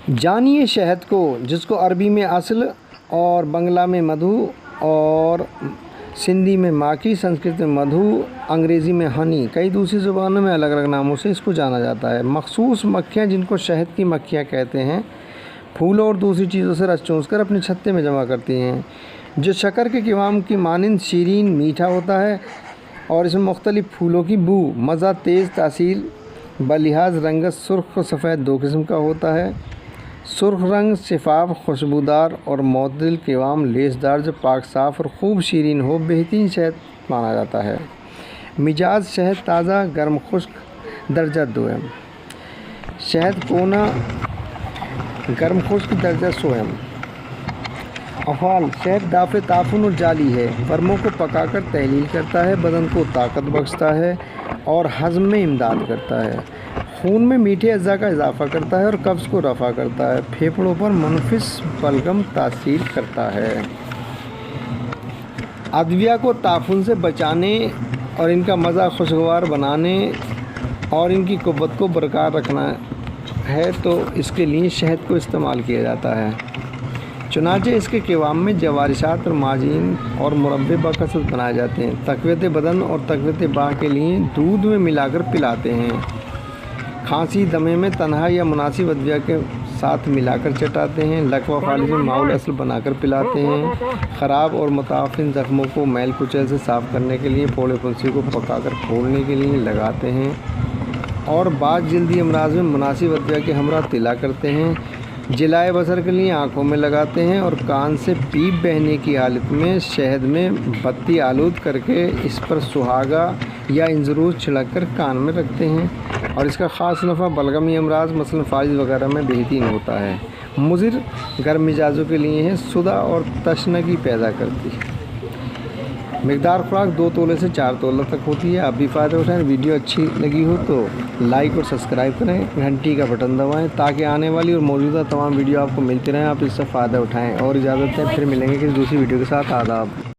جانیے شہد کو، جس کو عربی میں اصل اور بنگلہ میں مدھو اور سندھی میں ماکھی، سنسکرت میں مدھو، انگریزی میں ہنی، کئی دوسری زبانوں میں الگ الگ ناموں سے اس کو جانا جاتا ہے۔ مخصوص مکھیاں جن کو شہد کی مکھیاں کہتے ہیں، پھولوں اور دوسری چیزوں سے رس چوس کر اپنے چھتے میں جمع کرتی ہیں، جو شکر کے قوام کی مانند شیرین میٹھا ہوتا ہے اور اس میں مختلف پھولوں کی بو، مزہ، تیز تاثیر بلحاظ رنگت سرخ و سفید دو قسم کا ہوتا ہے۔ سرخ رنگ شفاف، خوشبودار اور معتدل قوام لیسدار جو پاک صاف اور خوب شیرین ہو، بہترین شہد مانا جاتا ہے۔ مزاج شہد تازہ، گرم، خشک، درجہ دوم۔ شہد کونا، گرم خشک، درجہ سوم۔ افعال: شہد دافع تعفن اور جالی ہے، ورموں کو پکا کر تحلیل کرتا ہے، بدن کو طاقت بخشتا ہے اور ہضم میں امداد کرتا ہے، خون میں میٹھے اجزاء کا اضافہ کرتا ہے اور قبض کو رفع کرتا ہے، پھیپھڑوں پر منفس بلغم تاثیر کرتا ہے۔ ادویہ کو تعفن سے بچانے اور ان کا مزہ خوشگوار بنانے اور ان کی قوت کو برقرار رکھنا ہے تو اس کے لیے شہد کو استعمال کیا جاتا ہے۔ چنانچہ اس کے قوام میں جوارشات اور ماجین اور مربے بکثرت بنائے جاتے ہیں۔ تقویت بدن اور تقویت باہ کے لیے دودھ میں ملا کر پلاتے ہیں۔ کھانسی دمے میں تنہا یا مناسب ادویہ کے ساتھ ملا کر چٹاتے ہیں۔ لکوہ فالج میں ماؤل اصل بنا کر پلاتے ہیں۔ خراب اور متعفن زخموں کو میل کچیل سے صاف کرنے کے لیے پھوڑے پھنسی کو پکا کر پھولنے کے لیے لگاتے ہیں اور بعض جلدی امراض میں مناسب ادویہ کے ہمراہ تلا کرتے ہیں۔ جلائے بصر کے لیے آنکھوں میں لگاتے ہیں اور کان سے پیپ بہنے کی حالت میں شہد میں بتی آلود کر کے اس پر سہاگا یا انزروز چھڑک کر کان میں رکھتے ہیں اور اس کا خاص نفع بلغمی امراض مثلاً فالج وغیرہ میں بہترین ہوتا ہے۔ مضر گرم مزاجوں کے لیے ہے، صداع اور تشنگی پیدا کرتی ہے۔ مقدار خوراک 2 تولے سے 4 تولہ تک ہوتی ہے۔ آپ بھی فائدہ اٹھائیں۔ ویڈیو اچھی لگی ہو تو لائک اور سبسکرائب کریں، گھنٹی کا بٹن دبائیں تاکہ آنے والی اور موجودہ تمام ویڈیو آپ کو ملتی رہیں، آپ اس سے فائدہ اٹھائیں۔ اور اجازت ہے، پھر ملیں گے کسی دوسری ویڈیو کے ساتھ۔ آداب۔